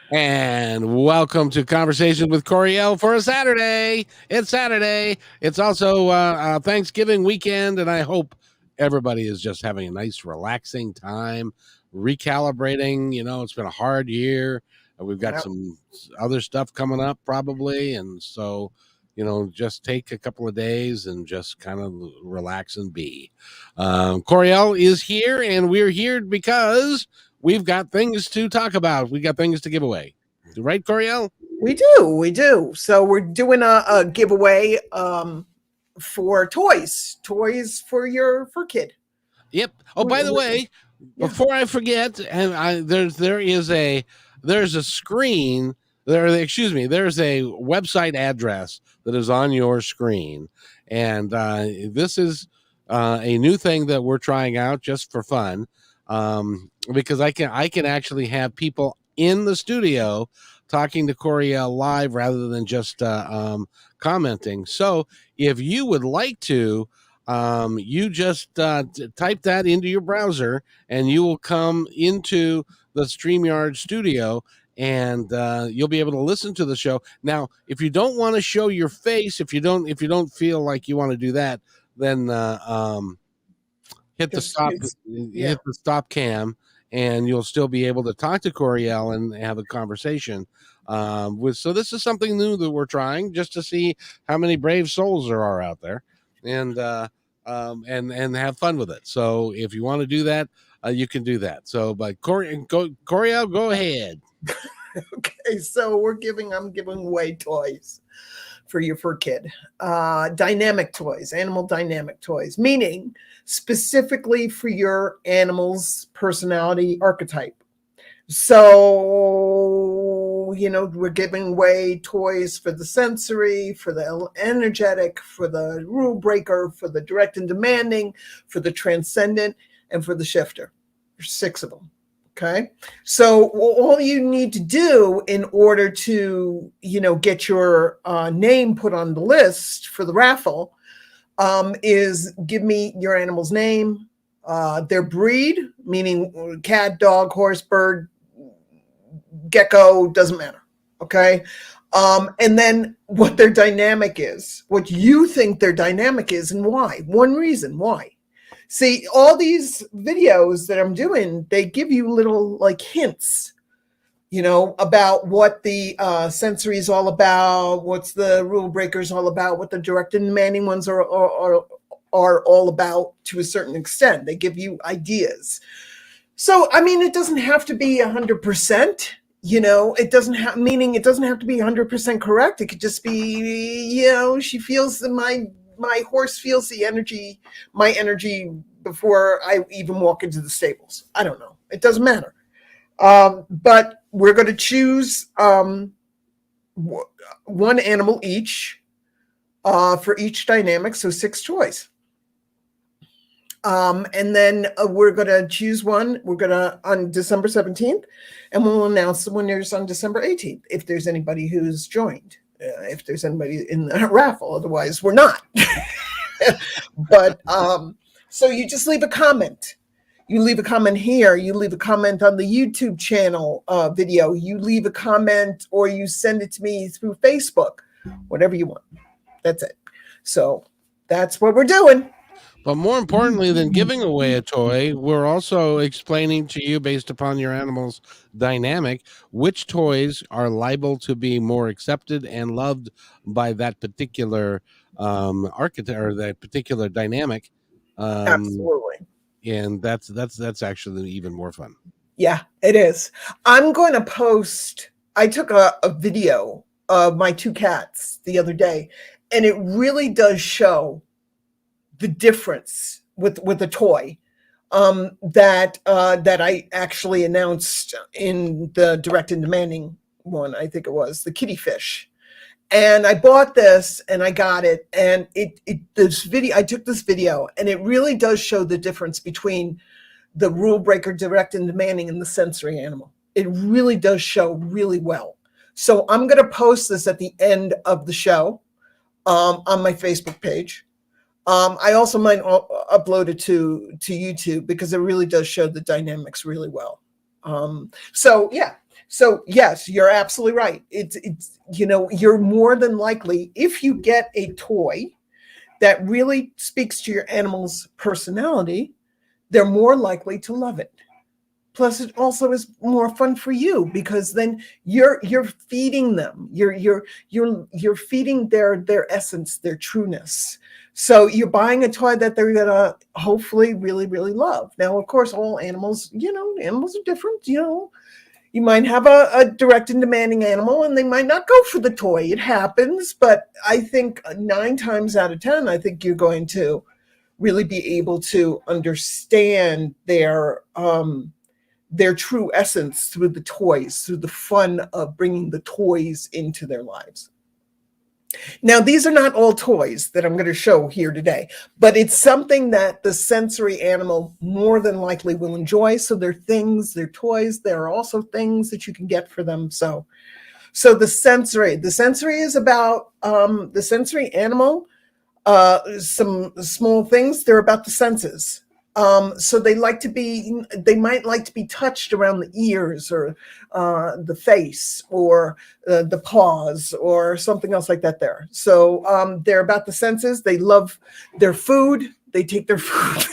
And welcome to Conversations with Coryelle for a Saturday. It's Saturday. It's also Thanksgiving weekend, and I hope everybody is just having a nice, relaxing time, recalibrating. It's been a hard year. We've got Yep. some other stuff coming up probably, and so just take a couple of days and just kind of relax and be. Coryelle is here, and we're here because we've got things to talk about. We got things to give away. Right, Coryelle? We do. So we're doing a giveaway for toys for your kid. Yep. Oh, We, by the we, way, yeah. before I forget, and there's a screen there's a website address that is on your screen, and this is a new thing that we're trying out just for fun, because I can actually have people in the studio talking to Coryelle live rather than just commenting. So if you would like to, you just type that into your browser and you will come into the StreamYard studio, and you'll be able to listen to the show. Now, if you don't want to show your face, if you don't feel like you want to do that, then hit the Just stop it's yeah. hit the stop cam, and you'll still be able to talk to Coryelle and have a conversation. So this is something new that we're trying just to see how many brave souls there are out there, and and have fun with it. So if you want to do that, you can do that. So, but Coryelle, go ahead. Okay. So I'm giving away toys for your fur kid. Dynamic toys, animal dynamic toys, meaning specifically for your animal's personality archetype. So, we're giving away toys for the sensory, for the energetic, for the rule breaker, for the direct and demanding, for the transcendent, and for the shifter. There's 6 of them. Okay. So all you need to do in order to, get your name put on the list for the raffle is give me your animal's name, their breed, meaning cat, dog, horse, bird, gecko, doesn't matter. Okay. And then what their dynamic is, what you think their dynamic is, and why. One reason why. See, all these videos that I'm doing, they give you little like hints, about what the sensory is all about, what's the rule breakers all about, what the direct and demanding ones are all about to a certain extent. They give you ideas. So, I mean, it doesn't have to be 100%. It doesn't have meaning. It doesn't have to be 100% correct. It could just be, she feels that my horse feels the energy, my energy before I even walk into the stables. I don't know. It doesn't matter. But we're going to choose one animal each for each dynamic, so 6 toys. And then we're going to choose one. We're going to on December 17th, and we'll announce the winners on December 18th if there's anybody who's joined. If there's anybody in the raffle, otherwise we're not. But so you just leave a comment. You leave a comment here. You leave a comment on the YouTube channel video. You leave a comment, or you send it to me through Facebook, whatever you want. That's it. So that's what we're doing. But more importantly than giving away a toy, we're also explaining to you, based upon your animal's dynamic, which toys are liable to be more accepted and loved by that particular architect or that particular dynamic. Um, Absolutely. and that's actually even more fun. Yeah, it is. I'm going to post. I took a video of my 2 cats the other day, and it really does show the difference with a toy that I actually announced in the direct and demanding one. I think it was the kitty fish. And I bought this and I got it. And I took this video, and it really does show the difference between the rule breaker, direct and demanding, and the sensory animal. It really does show really well. So I'm going to post this at the end of the show on my Facebook page. I also might upload it to YouTube because it really does show the dynamics really well. So yeah. So yes, you're absolutely right. It's you're more than likely, if you get a toy that really speaks to your animal's personality, they're more likely to love it. Plus, it also is more fun for you because then you're feeding them. You're feeding their essence, their trueness. So you're buying a toy that they're gonna hopefully really, really love. Now, of course, all animals, animals are different. You might have a direct and demanding animal and they might not go for the toy. It happens, but I think 9 times out of 10, I think you're going to really be able to understand their true essence through the toys, through the fun of bringing the toys into their lives. Now, these are not all toys that I'm going to show here today, but it's something that the sensory animal more than likely will enjoy. So they're things, they're toys. There are also things that you can get for them. So the sensory is about the sensory animal. Some small things. They're about the senses. So they might like to be touched around the ears or the face or the paws or something else like that there. So they're about the senses. They love their food. They take their food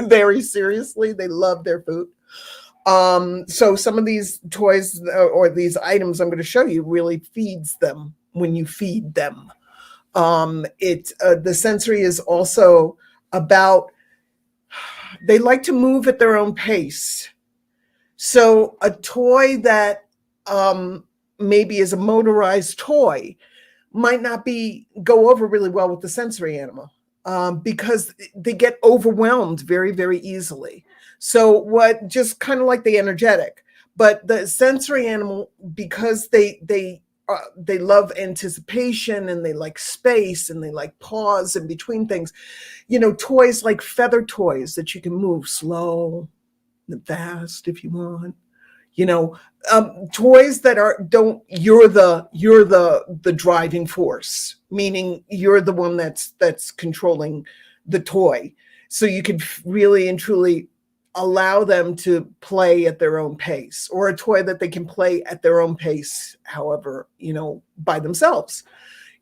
very seriously. They love their food. So some of these toys or these items I'm going to show you really feeds them when you feed them. The sensory is also about, they like to move at their own pace. So a toy that maybe is a motorized toy might not go over really well with the sensory animal because they get overwhelmed very, very easily. So just kind of like the energetic, but the sensory animal, because they love anticipation and they like space and they like pause in between things. Toys like feather toys that you can move slow and fast if you want. Toys that you're the driving force, meaning you're the one that's controlling the toy. So you can really and truly allow them to play at their own pace, or a toy that they can play at their own pace, however, by themselves,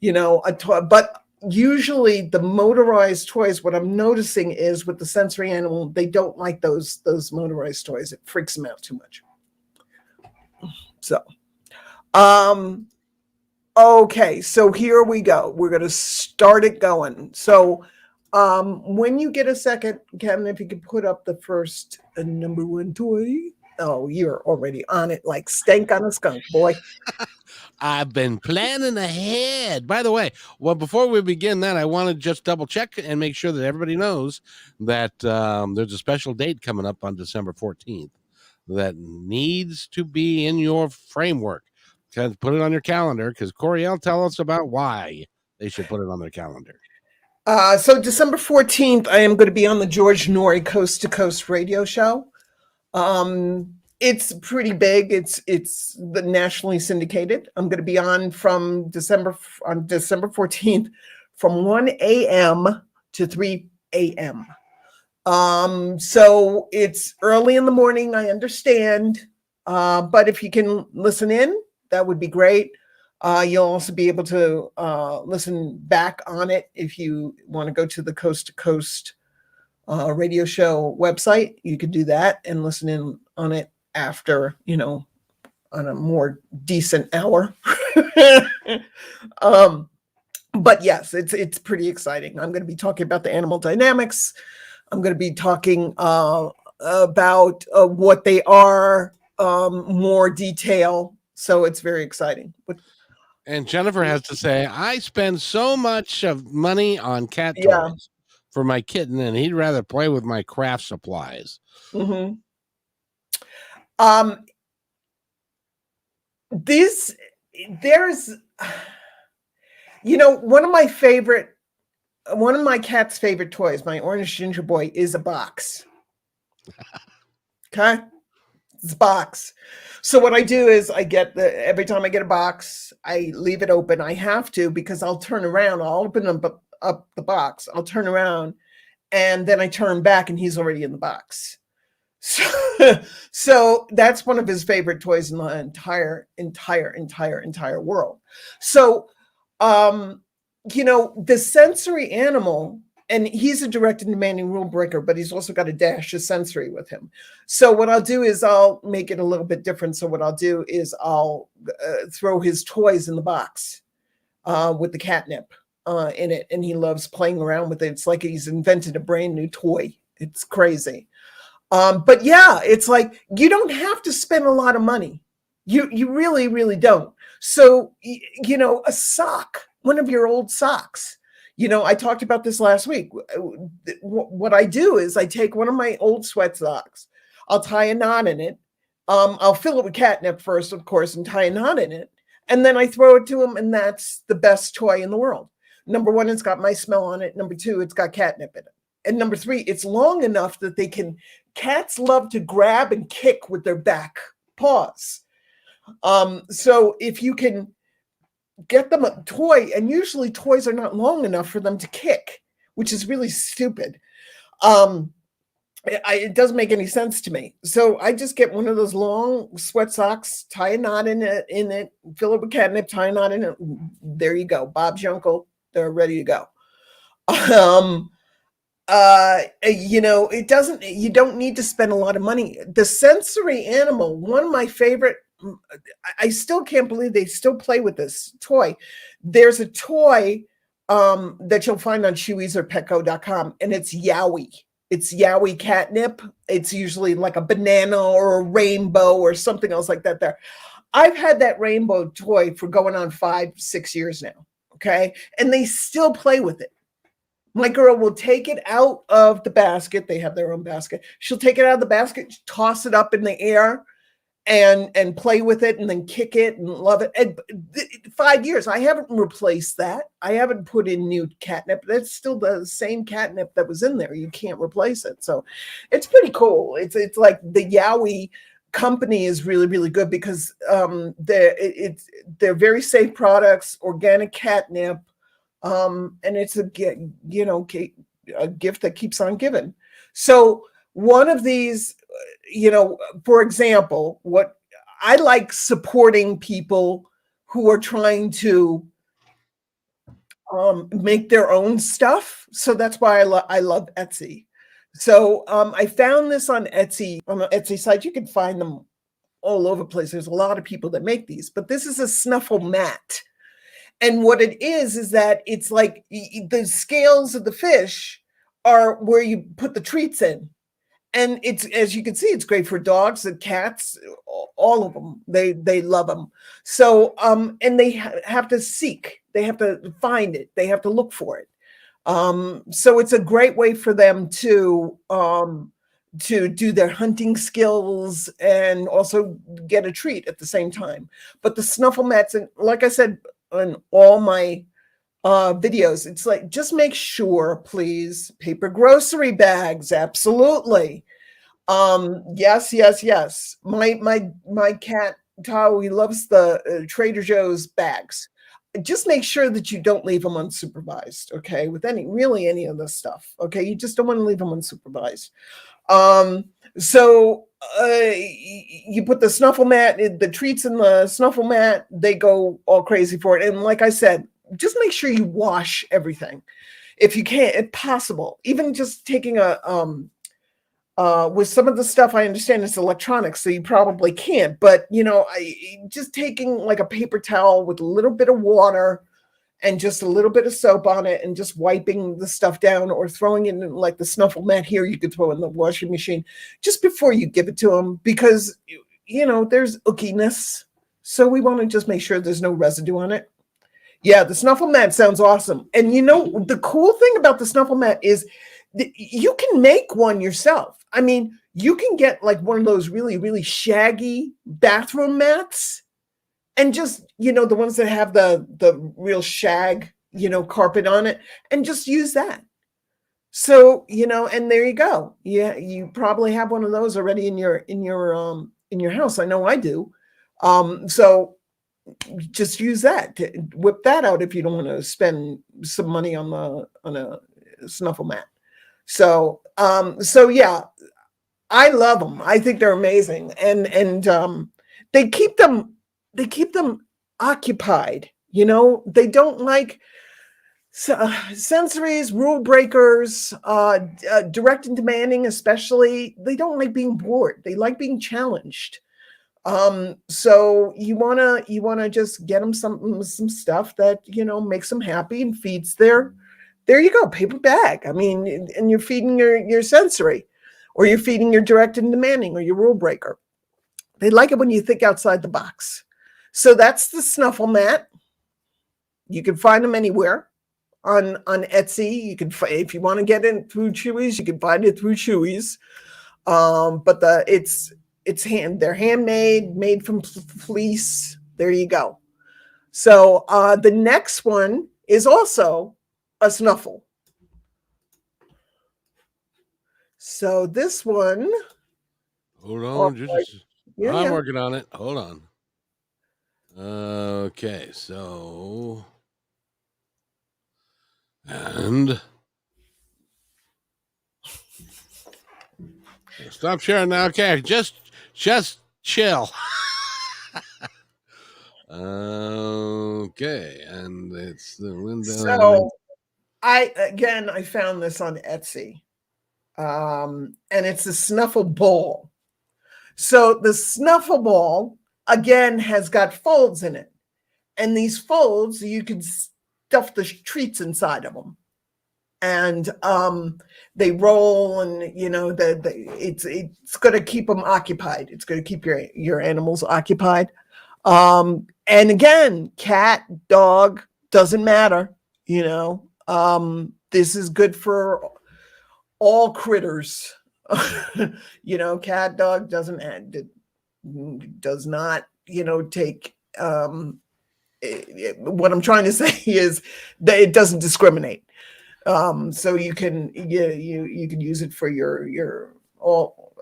a toy. But usually the motorized toys, what I'm noticing is with the sensory animal, they don't like those motorized toys. It freaks them out too much. So, okay, so here we go. We're going to start it going. So, when you get a second, Kevin, if you could put up the first number 1 toy. Oh, you're already on it like stank on a skunk, boy. I've been planning ahead. By the way, before we begin that, I want to just double check and make sure that everybody knows that there's a special date coming up on December 14th that needs to be in your framework. Put it on your calendar because Coryelle, tell us about why they should put it on their calendar. So December 14th, I am going to be on the George Norrie Coast to Coast radio show. It's pretty big. It's the nationally syndicated. I'm going to be on December 14th from 1 a.m. to 3 a.m. So it's early in the morning, I understand. But if you can listen in, that would be great. You'll also be able to listen back on it if you want to go to the Coast to Coast radio show website. You could do that and listen in on it after, on a more decent hour. But yes, it's pretty exciting. I'm going to be talking about the animal dynamics. I'm going to be talking about what they are, more detail. So it's very exciting. And Jennifer has to say, I spend so much of money on cat toys for my kitten, and he'd rather play with my craft supplies. Mm-hmm. There's, one of my cat's favorite toys, my orange ginger boy, is a box. Okay. It's a box. So what I do is every time I get a box, I leave it open. I have to, because I'll turn around, I'll open up the box, I'll turn around, and then I turn back and he's already in the box. So that's one of his favorite toys in the entire world. So, um, the sensory animal, and he's a direct and demanding rule breaker, but he's also got a dash of sensory with him. So what I'll do is I'll make it a little bit different. So what I'll do is I'll throw his toys in the box with the catnip in it, and he loves playing around with it. It's like he's invented a brand new toy. It's crazy. But yeah, it's like you don't have to spend a lot of money. You really, really don't. So, a sock, one of your old socks. I talked about this last week. What I do is I take one of my old sweat socks, I'll tie a knot in it. I'll fill it with catnip first, of course, and tie a knot in it. And then I throw it to him, and that's the best toy in the world. Number one, it's got my smell on it. Number two, it's got catnip in it. And number three, it's long enough that cats love to grab and kick with their back paws. So if you can get them a toy, and usually toys are not long enough for them to kick, which is really stupid. It doesn't make any sense to me. So I just get one of those long sweat socks, tie a knot in it, fill it with catnip, tie a knot in it. There you go. Bob's your uncle. They're ready to go. You don't need to spend a lot of money. The sensory animal, one of my favorite, I still can't believe they still play with this toy. There's a toy that you'll find on Chewy's or Petco.com, and it's Yowie. It's Yowie catnip. It's usually like a banana or a rainbow or something else like that there. I've had that rainbow toy for going on 5-6 years now, okay? And they still play with it. My girl will take it out of the basket. They have their own basket. She'll take it out of the basket, toss it up in the air, and play with it, and then kick it and love it. And 5 years, I haven't replaced that. I haven't put in new catnip. That's still the same catnip that was in there. You can't replace it. So it's pretty cool. It's like the Yowie company is really, really good because they're very safe products, organic catnip. And it's a gift that keeps on giving. So one of these, for example, what I like supporting people who are trying to make their own stuff. So that's why I love Etsy. So I found this on Etsy, on the Etsy site. You can find them all over the place. There's a lot of people that make these, but this is a Snuffle Mat. And what it is that it's like the scales of the fish are where you put the treats in. And it's, as you can see, it's great for dogs and cats, all of them. They love them. So, and they have to seek. They have to find it. They have to look for it. So it's a great way for them to do their hunting skills and also get a treat at the same time. But the Snuffle Mats, and like I said, on all my videos, it's like, just make sure, please, paper grocery bags, absolutely. Yes. My cat Tao, he loves the Trader Joe's bags. Just make sure that you don't leave them unsupervised, okay, with any of this stuff, okay? You just don't want to leave them unsupervised. So you put the Snuffle Mat, the treats in the Snuffle Mat, they go all crazy for it. And like I said, just make sure you wash everything if you can, if possible. Even just taking with some of the stuff, I understand it's electronics, so you probably can't, but just taking like a paper towel with a little bit of water and just a little bit of soap on it and just wiping the stuff down, or throwing it in like the Snuffle Mat here, you could throw in the washing machine just before you give it to them, because there's ookiness. So we want to just make sure there's no residue on it. Yeah, the Snuffle Mat sounds awesome. And the cool thing about the Snuffle Mat is that you can make one yourself. I mean, you can get like one of those really, really shaggy bathroom mats, and just, the ones that have the real shag, carpet on it, and just use that. So, and there you go. Yeah, you probably have one of those already in your house. I know I do. So just use that, to whip that out if you don't want to spend some money on a Snuffle Mat. So yeah, I love them. I think they're amazing, and they keep them occupied. You know, they don't like sensories, rule breakers, direct and demanding, especially. They don't like being bored. They like being challenged. So you wanna just get them some stuff that makes them happy and feeds their. There you go, paper bag. I mean, and you're feeding your sensory, or you're feeding your direct and demanding, or your rule breaker. They like it when you think outside the box. So that's the Snuffle Mat. You can find them anywhere on Etsy. You can, if you want to get it through Chewy's, you can find it through Chewy's. But they're handmade, made from fleece. There you go. So the next one is also a snuffle. So this one. Hold on, Yeah, I'm yeah. working on it. Hold on. Okay, so and stop sharing now. Okay, just chill. Okay, and it's the window. So I found this on Etsy, and it's a Snuffle Bowl. So the Snuffle Bowl again has got folds in it, and these folds you can stuff the treats inside of them, and they roll, and it's going to keep them occupied. It's going to keep your animals occupied. And again, cat, dog, doesn't matter. This is good for all critters. Cat, dog does not take. What I'm trying to say is that it doesn't discriminate. So you can use it for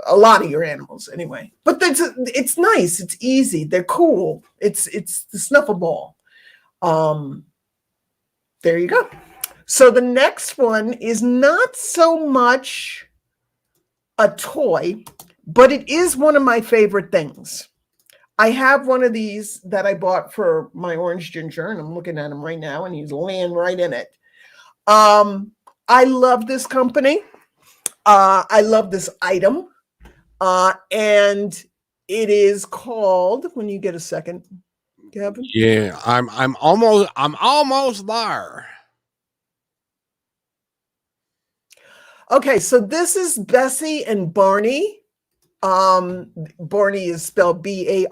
a lot of your animals anyway. But it's nice. It's easy. They're cool. It's the Snuffle Ball. There you go. So the next one is not so much a toy, but it is one of my favorite things. I have one of these that I bought for my orange ginger, and I'm looking at him right now, and he's laying right in it. I love this company. I love this item. And it is called, when you get a second, Kevin. Yeah, I'm almost there. Okay, so this is Bessie and Barney. Barney is spelled Barnie.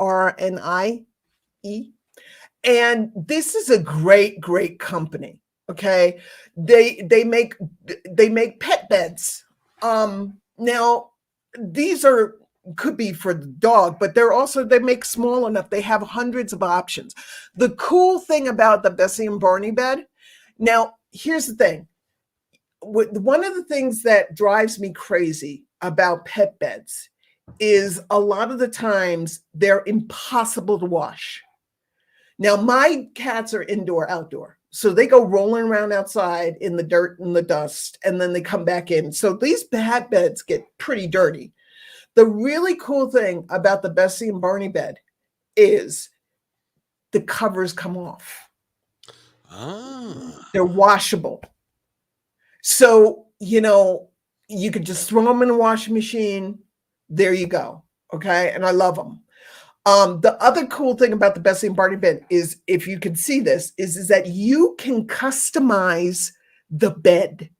And this is a great company. Okay, they make pet beds. Now these could be for the dog, but they make small enough. They have hundreds of options. The cool thing about the Bessie and Barney bed. Now here's the thing. One of the things that drives me crazy about pet beds is a lot of the times they're impossible to wash. Now, my cats are indoor, outdoor. So they go rolling around outside in the dirt and the dust, and then they come back in. So these pet beds get pretty dirty. The really cool thing about the Bessie and Barney bed is the covers come off. They're washable. So, you could just throw them in a washing machine. There you go. Okay. And I love them. The other cool thing about the Bessie and Barney bed is, if you can see this, is that you can customize the bed.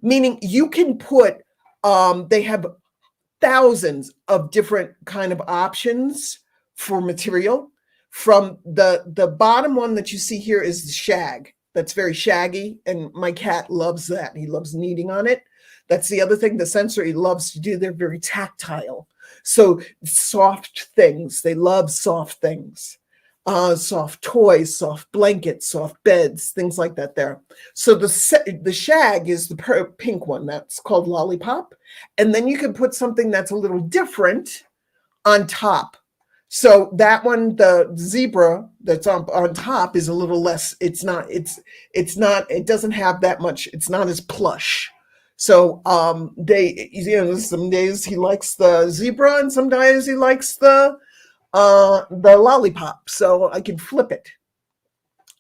Meaning you can put, they have thousands of different kind of options for material. From the bottom one that you see here is the shag. That's very shaggy, and my cat loves that. He loves kneading on it. That's the other thing the sensory loves to do. They're very tactile. So soft things. They love soft things. Soft toys, soft blankets, soft beds, things like that there. So the shag is the pink one. That's called Lollipop. And then you can put something that's a little different on top. So that one, the zebra that's on top, is a little less. It doesn't have that much. It's not as plush. So some days he likes the zebra and some days he likes the lollipop. So I can flip it.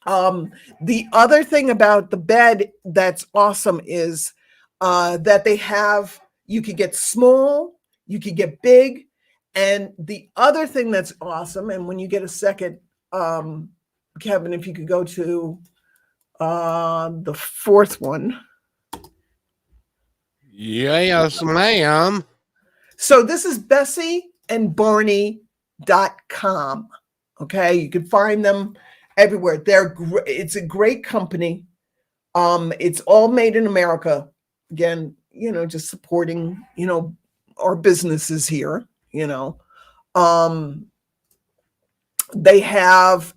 The other thing about the bed that's awesome is that they have, you could get small, you could get big. And the other thing that's awesome, and when you get a second, Kevin, if you could go to the fourth one. Yes, ma'am. So this is Bessie and Barney.com. Okay, you can find them everywhere. It's a great company. It's all made in America. Again, just supporting, our businesses here, they have,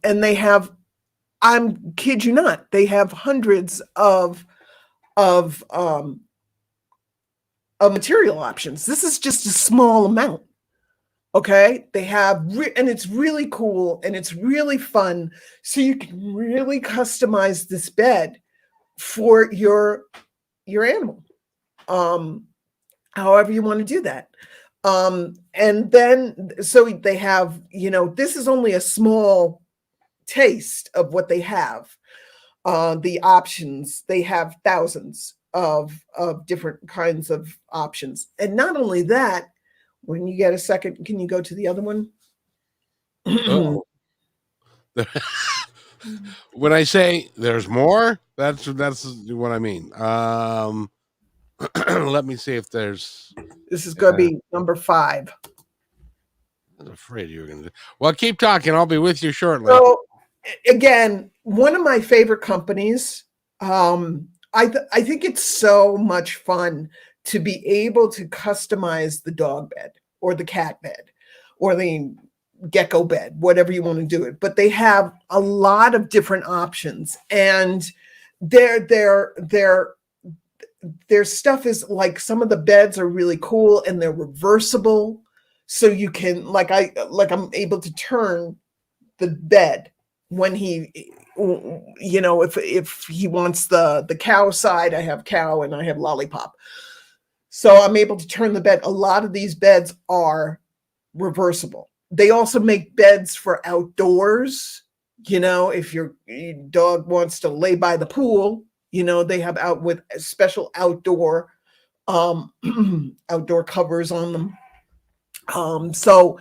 I'm kid you not, they have hundreds of material options. This is just a small amount. Okay, they have, and it's really cool and it's really fun. So you can really customize this bed for your animal, however you want to do that. And then, so they have, this is only a small taste of what they have. The options, they have thousands of different kinds of options. And not only that, when you get a second, can you go to the other one? Oh. When I say there's more, that's what I mean. Let me see if there's. This is going to be number 5. I was afraid you were going to. Well, keep talking. I'll be with you shortly. So, again, one of my favorite companies. I think it's so much fun to be able to customize the dog bed or the cat bed or the gecko bed, whatever you want to do it. But they have a lot of different options, and their stuff is like, some of the beds are really cool and they're reversible, so you can I'm able to turn the bed when he, if he wants the cow side, I have cow and I have lollipop. So I'm able to turn the bed. A lot of these beds are reversible. They also make beds for outdoors. If your dog wants to lay by the pool, they have out with special outdoor outdoor covers on them. So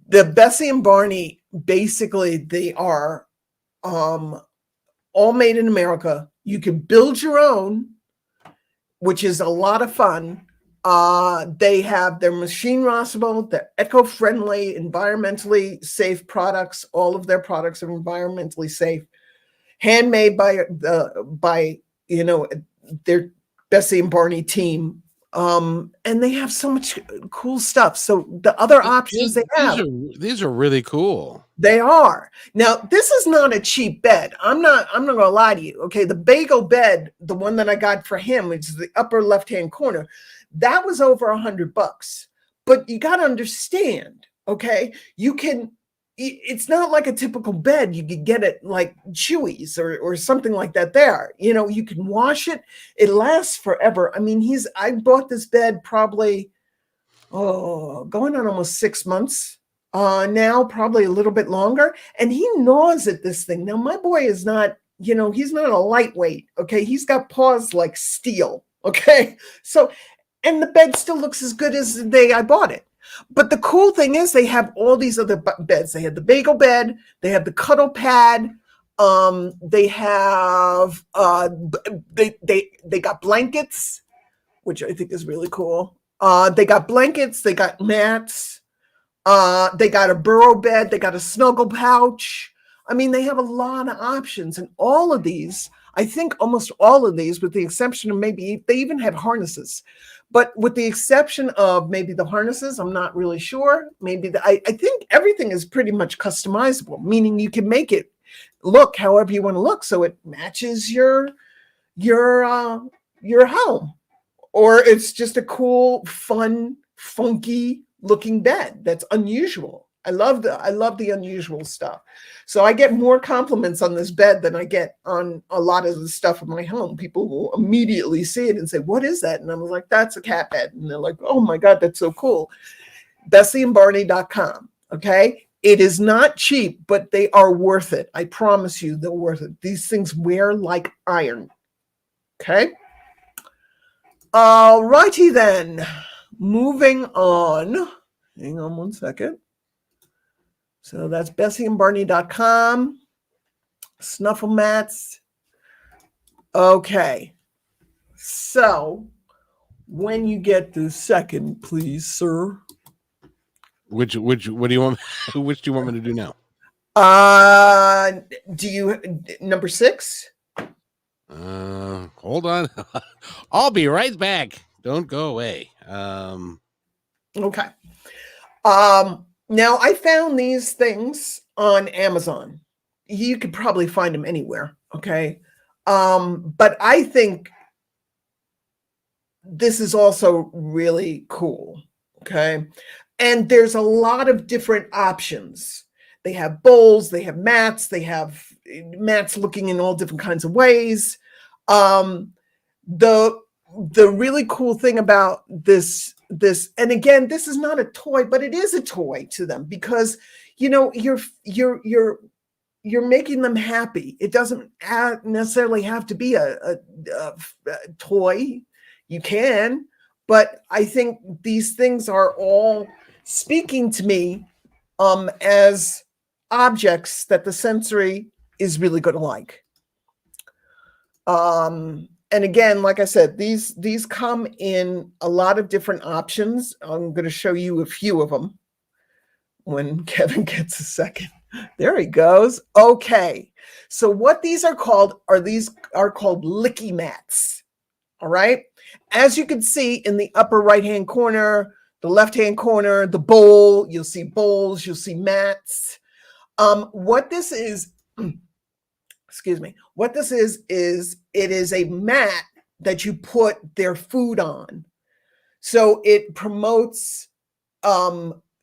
the Bessie and Barney, basically, they are all made in America. You can build your own, which is a lot of fun. They're machine washable, they're eco-friendly, environmentally safe products. All of their products are environmentally safe, handmade by their Bessie and Barney team. And they have so much cool stuff. So the other options they have, these are really cool. They are. Now, this is not a cheap bed. I'm not gonna lie to you. Okay, the bagel bed, the one that I got for him, which is the upper left-hand corner, that was over $100. But you got to understand, okay, it's not like a typical bed. You could get it like Chewy's or something like that there. You can wash it. It lasts forever. I mean, I bought this bed probably, going on almost 6 months now, probably a little bit longer. And he gnaws at this thing. Now, my boy is not, he's not a lightweight. Okay. He's got paws like steel. Okay. So, and the bed still looks as good as the day I bought it. But the cool thing is they have all these other beds. They have the bagel bed. They have the cuddle pad. They have they got blankets, which I think is really cool. They got blankets. They got mats. They got a burrow bed. They got a snuggle pouch. I mean, they have a lot of options, and all of these, I think almost all of these, with the exception of maybe they even have harnesses. But with the exception of maybe the harnesses, I'm not really sure. Maybe I think everything is pretty much customizable, meaning you can make it look however you want to look, so it matches your home, or it's just a cool, fun, funky looking bed that's unusual. I love the unusual stuff. So I get more compliments on this bed than I get on a lot of the stuff in my home. People will immediately see it and say, "What is that?" And I'm like, "That's a cat bed." And they're like, "Oh my God, that's so cool." BessieandBarney.com. Okay. It is not cheap, but they are worth it. I promise you, they're worth it. These things wear like iron. Okay. All righty then. Moving on. Hang on one second. So that's BessieandBarney.com. Snuffle Mats. Okay. So when you get the second, please, sir. What do you want? Which do you want me to do now? Do you number 6? Hold on. I'll be right back. Don't go away. Okay. Now I found these things on Amazon. You could probably find them anywhere. Okay. But I think this is also really cool. Okay. And there's a lot of different options. They have bowls, they have mats, they have mats looking in all different kinds of ways. The really cool thing about this, and again, this is not a toy, but it is a toy to them because, you know, you're making them happy. It doesn't necessarily have to be a toy. You can, but I think these things are all speaking to me as objects that the sensory is really going to like. And again, like I said, these come in a lot of different options. I'm going to show you a few of them when Kevin gets a second. There he goes. Okay. So what these are called are called licky mats. All right. As you can see in the upper right-hand corner, the left-hand corner, the bowl, you'll see bowls, you'll see mats. What this is, excuse me, what this is it is a mat that you put their food on. So it promotes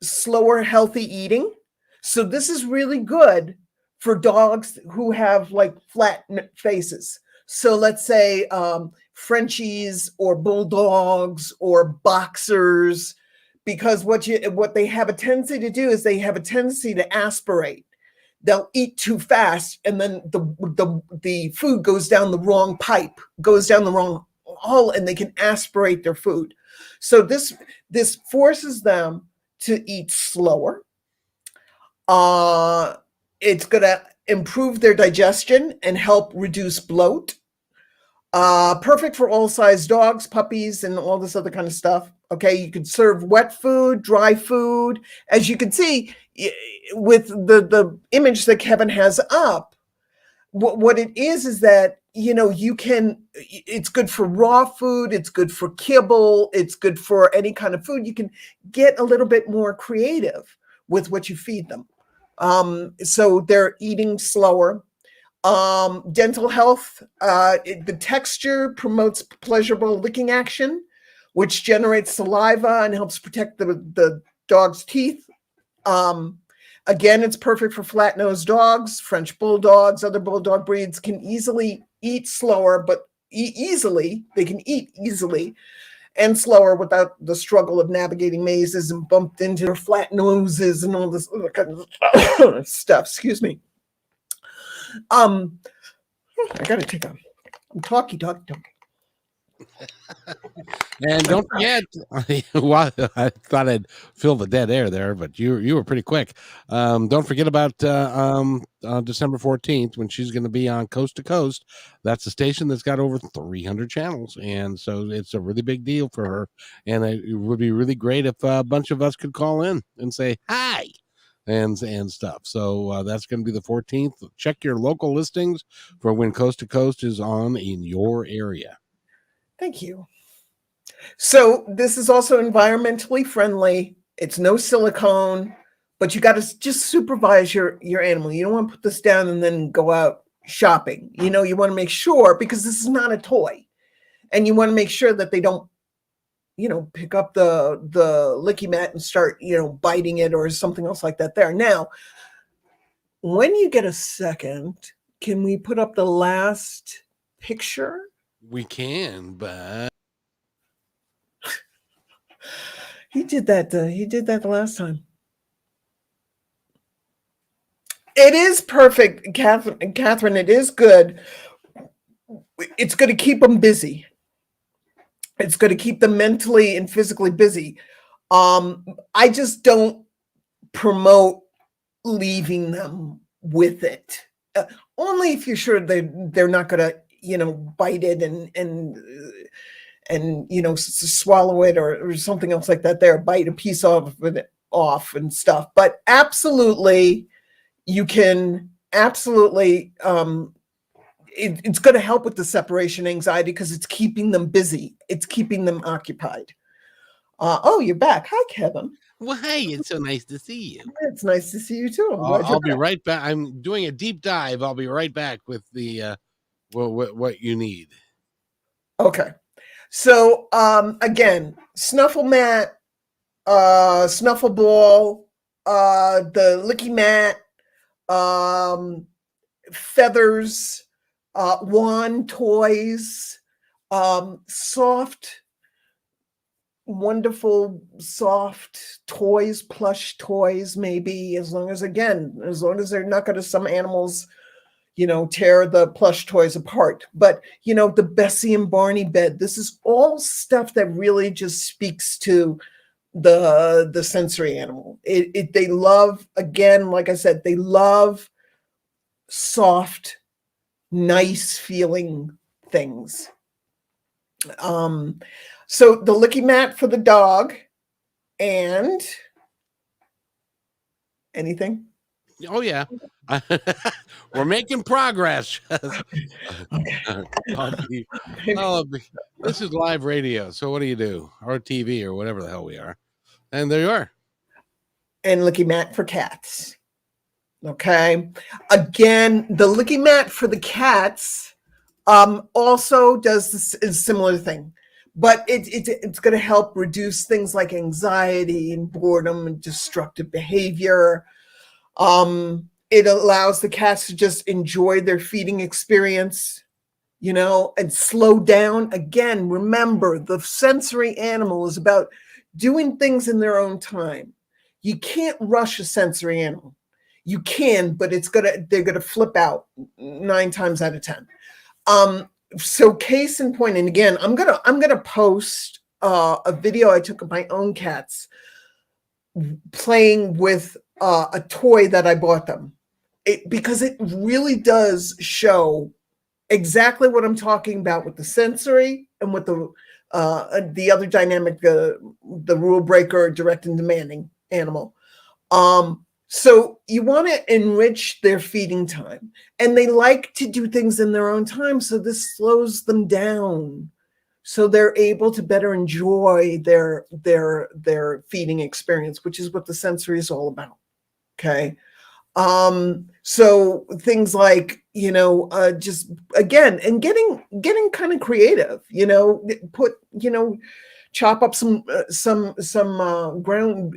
slower, healthy eating. So this is really good for dogs who have like flat faces. So let's say Frenchies or bulldogs or boxers, because what they have a tendency to do is they have a tendency to aspirate. They'll eat too fast, and then the food goes down the wrong pipe, goes down the wrong hole, and they can aspirate their food. So this forces them to eat slower. It's going to improve their digestion and help reduce bloat. Perfect for all size dogs, puppies, and all this other kind of stuff. Okay, you can serve wet food, dry food. As you can see with the image that Kevin has up, what it is that, you know, it's good for raw food, it's good for kibble, it's good for any kind of food. You can get a little bit more creative with what you feed them. So they're eating slower. Dental health, the texture promotes pleasurable licking action, which generates saliva and helps protect the dog's teeth. Again, it's perfect for flat-nosed dogs. French bulldogs, other bulldog breeds can easily eat slower, but they can eat easily and slower without the struggle of navigating mazes and bumped into their flat noses and all this other kind of stuff. Excuse me. I gotta take I'm talky. And don't forget, well, I thought I'd fill the dead air there, but you were pretty quick. Don't forget about December 14th when she's going to be on Coast to Coast. That's a station that's got over 300 channels, and so it's a really big deal for her. And it would be really great if a bunch of us could call in and say hi and stuff. So that's going to be the 14th. Check your local listings for when Coast to Coast is on in your area. Thank you. So this is also environmentally friendly. It's no silicone, but you got to just supervise your animal. You don't want to put this down and then go out shopping. You know, you want to make sure, because this is not a toy, and you want to make sure that they don't pick up the licky mat and start, biting it or something else like that there. Now, when you get a second, can we put up the last picture? We can, but He did that the last time. It is perfect, Catherine. It is good. It's going to keep them busy. It's going to keep them mentally and physically busy. I just don't promote leaving them with it. Only if you're sure they're not going to, bite it and swallow it or something else like that. There, bite a piece of it off and stuff. But absolutely, you can absolutely. It's going to help with the separation anxiety because it's keeping them busy. It's keeping them occupied. Oh, you're back. Hi, Kevin. well, hey, it's so nice to see you. It's nice to see you too. I'm glad I'll be right back. I'm doing a deep dive. I'll be right back with the what you need. Okay. So again, Snuffle Mat, Snuffle Bowl, the Licky Mat, feathers, wand toys, soft, wonderful, soft toys, plush toys, maybe, as long as they're not going to, some animals, tear the plush toys apart. But, the Bessie and Barney bed, this is all stuff that really just speaks to the sensory animal. They love, again, like I said, they love soft, nice feeling things. So the Licky Mat for the dog, and anything? Oh yeah, we're making progress. This is live radio, so what do you do? Or TV or whatever the hell we are. And there you are. And Licky Mat for cats. Okay. Again, the Licky Mat for the cats also does a similar thing, but it's going to help reduce things like anxiety and boredom and destructive behavior. It allows the cats to just enjoy their feeding experience, and slow down. Again, remember, the sensory animal is about doing things in their own time. You can't rush a sensory animal. You can, but they're gonna flip out 9 times out of 10. So case in point, and again, I'm gonna post a video I took of my own cats playing with a toy that I bought them, because it really does show exactly what I'm talking about with the sensory and with the other dynamic, the rule breaker, direct and demanding animal. So you want to enrich their feeding time, and they like to do things in their own time. So this slows them down, so they're able to better enjoy their feeding experience, which is what the sensory is all about. Okay. So things like, just again, and getting kind of creative, chop up some ground,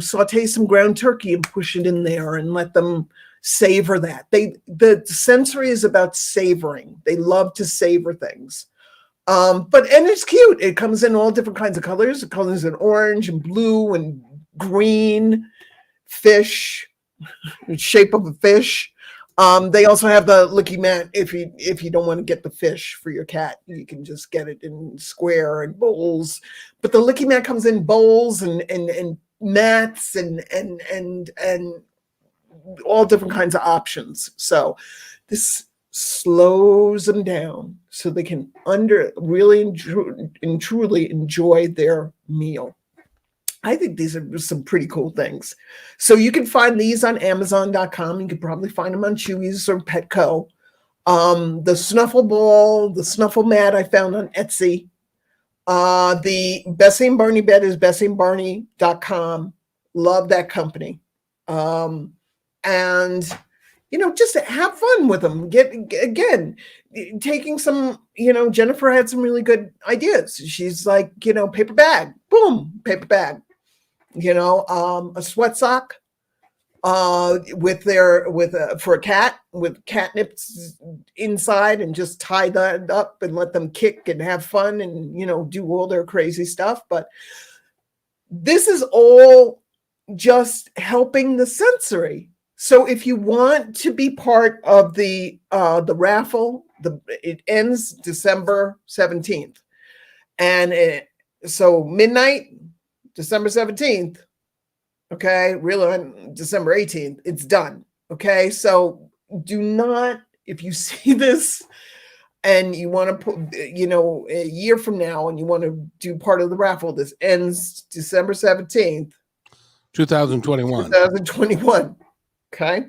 saute some ground turkey and push it in there and let them savor that. The sensory is about savoring. They love to savor things. And it's cute. It comes in all different kinds of colors. It comes in orange and blue and green, fish, shape of a fish. They also have the Licky Mat. If you don't want to get the fish for your cat, you can just get it in square and bowls. But the Licky Mat comes in bowls and mats and all different kinds of options. So this slows them down so they can really and truly enjoy their meal. I think these are some pretty cool things. So you can find these on Amazon.com. You can probably find them on Chewy's or Petco. The Snuffle Bowl, the Snuffle Mat I found on Etsy. The Bessie and Barney bed is BessieandBarney.com. Love that company. And just have fun with them. Again, taking some, Jennifer had some really good ideas. She's like, paper bag, boom, paper bag, a sweat sock, for a cat with catnip inside, and just tie that up and let them kick and have fun and do all their crazy stuff. But this is all just helping the sensory. So if you want to be part of the raffle, it ends December 17th, and so midnight, December 17th. Okay, really on December 18th, it's done. Okay, so do not, if you see this and you want to put, a year from now, and you want to do part of the raffle, this ends December 17th, 2021. 2021. Okay.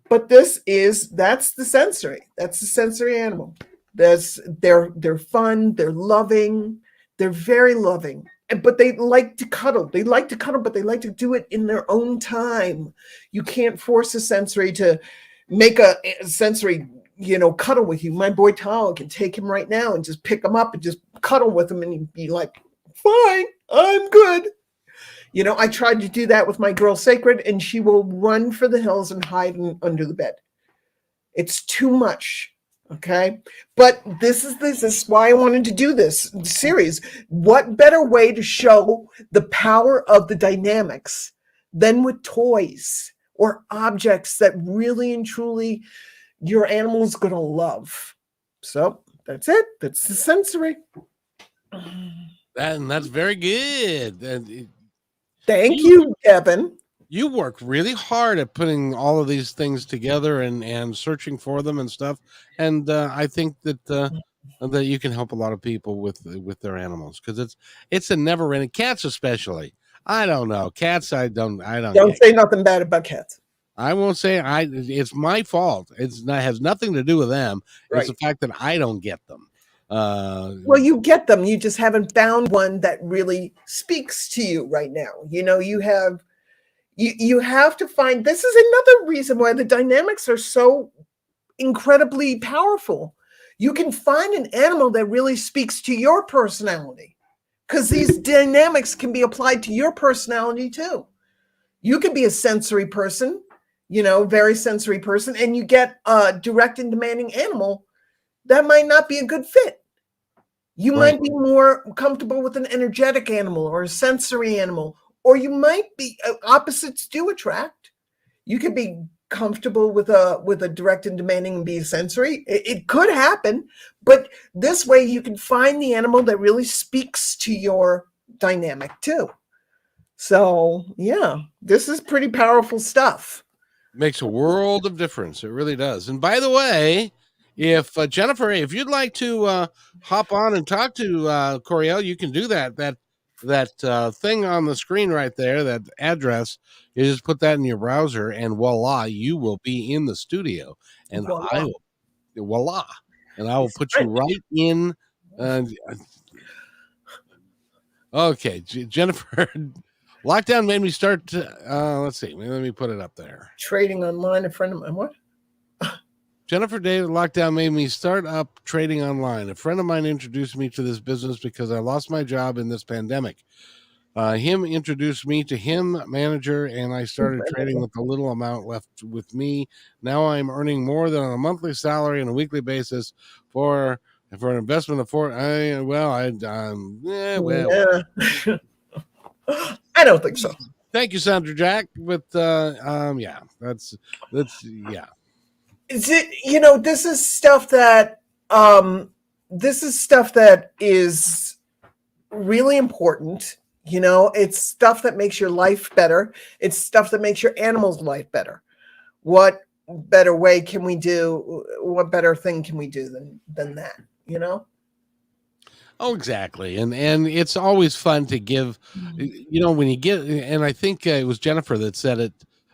But that's the sensory. That's the sensory animal. They're fun, they're loving, they're very loving. But they like to cuddle. But they like to do it in their own time. You can't force a sensory to make a sensory, cuddle with you. My boy Tao can take him right now and just pick him up and just cuddle with him, and he'd be like, fine, I'm good. I tried to do that with my girl Sacred, and she will run for the hills and hide under the bed. It's too much. Okay. But this is why I wanted to do this series. What better way to show the power of the dynamics than with toys or objects that really and truly your animal's going to love? So that's it. That's the sensory. That's very good. Thank you, Kevin. You work really hard at putting all of these things together and searching for them and stuff. And I think that you can help a lot of people with their animals, because it's a never ending. Cats especially. I don't know. Cats. I don't say nothing bad about cats. I won't say it's my fault. It has nothing to do with them. Right. It's the fact that I don't get them. Well, you get them. You just haven't found one that really speaks to you right now. You have to find. This is another reason why the dynamics are so incredibly powerful. You can find an animal that really speaks to your personality, because these dynamics can be applied to your personality too. You could be a sensory person, very sensory person, and you get a direct and demanding animal that might not be a good fit. You might be more comfortable with an energetic animal or a sensory animal, or you might be, opposites do attract. You could be comfortable with a direct and demanding and be sensory. It could happen, but this way you can find the animal that really speaks to your dynamic too. So yeah, this is pretty powerful stuff. Makes a world of difference. It really does. And by the way, if Jennifer, if you'd like to hop on and talk to Coryelle, you can do that. That thing on the screen right there, that address, you just put that in your browser, and voila, you will be in the studio. And voila, and I will put you right in. Okay, Jennifer. Lockdown made me start. Let's see. Let me put it up there. Trading online. A friend of mine. What? Jennifer David, lockdown made me start up trading online. A friend of mine introduced me to this business because I lost my job in this pandemic. Him introduced me to him, manager, and I started trading with the little amount left with me. Now I'm earning more than on a monthly salary on a weekly basis for an investment of I don't think so. Thank you, Sandra Jack. But yeah, that's yeah. This is stuff that is really important. It's stuff that makes your life better. It's stuff that makes your animal's life better. What better way can we do? What better thing can we do than that? Oh, exactly. And it's always fun to give, when you get, and I think it was Jennifer that said it,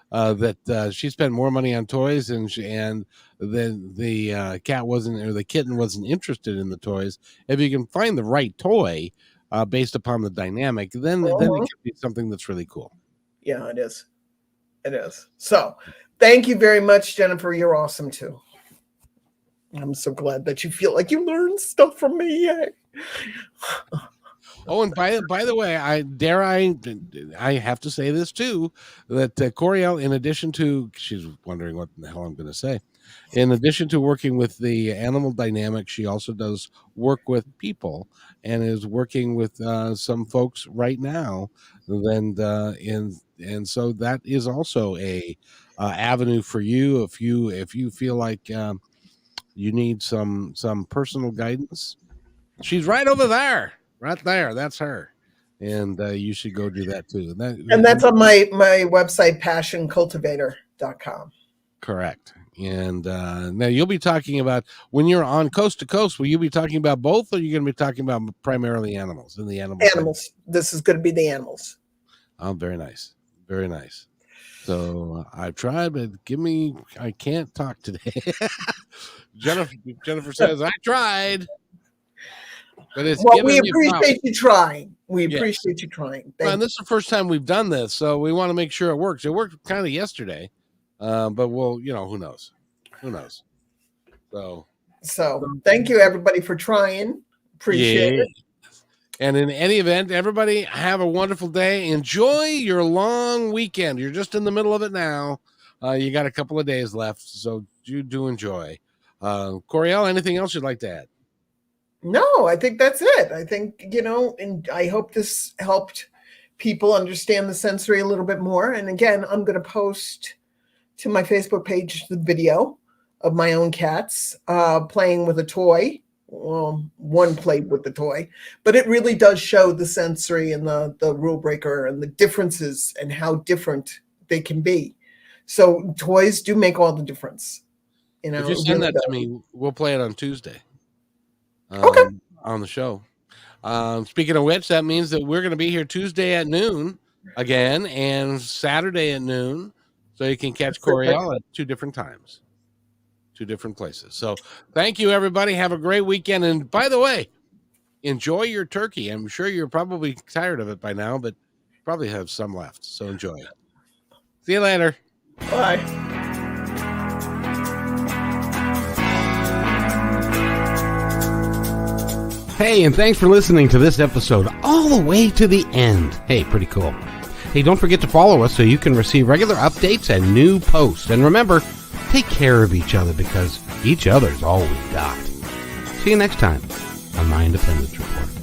that she spent more money on toys and then the cat wasn't, or the kitten wasn't interested in the toys. If you can find the right toy based upon the dynamic, then it can be something that's really cool. Yeah, it is. It is. So Thank you very much, Jennifer. You're awesome too. I'm so glad that you feel like you learned stuff from me. Yay. Oh, and by the way, I have to say this too, that Coryelle, in addition to, she's wondering what the hell I'm going to say, in addition to working with the animal dynamic, she also does work with people and is working with some folks right now. And so that is also a avenue for you if you feel like you need some personal guidance. She's right over there. Right there, that's her, and you should go do that too. And that's on my website, passioncultivator.com. Correct. And now you'll be talking about, when you're on Coast to Coast, will you be talking about both, or are you going to be talking about primarily animals in the animals? Animals. This is going to be the animals. Oh, very nice, very nice. So I've tried, but I can't talk today. Jennifer says I tried. But we appreciate you trying. Appreciate you trying. And this is the first time we've done this, so we want to make sure it works. It worked kind of yesterday, but we'll, who knows? Who knows? So thank you, everybody, for trying. Appreciate it. And in any event, everybody have a wonderful day. Enjoy your long weekend. You're just in the middle of it now. You got a couple of days left, so you do enjoy. Coryelle, anything else you'd like to add? No, I think that's it. I think, and I hope this helped people understand the sensory a little bit more. And again, I'm going to post to my Facebook page the video of my own cats playing with a toy. Well, one played with the toy, but it really does show the sensory and the rule breaker and the differences and how different they can be. So toys do make all the difference. If you send that to me, we'll play it on Tuesday. Okay. On the show. Speaking of which, that means that we're going to be here Tuesday at noon again, and Saturday at noon, so you can catch Coryelle at 2 different times, 2 different places. So thank you, everybody. Have a great weekend. And by the way, enjoy your turkey. I'm sure you're probably tired of it by now, but probably have some left. So enjoy it. See you later. Bye. Hey, and thanks for listening to this episode all the way to the end. Hey, pretty cool. Hey, don't forget to follow us so you can receive regular updates and new posts. And remember, take care of each other because each other's all we got. See you next time on My Independence Report.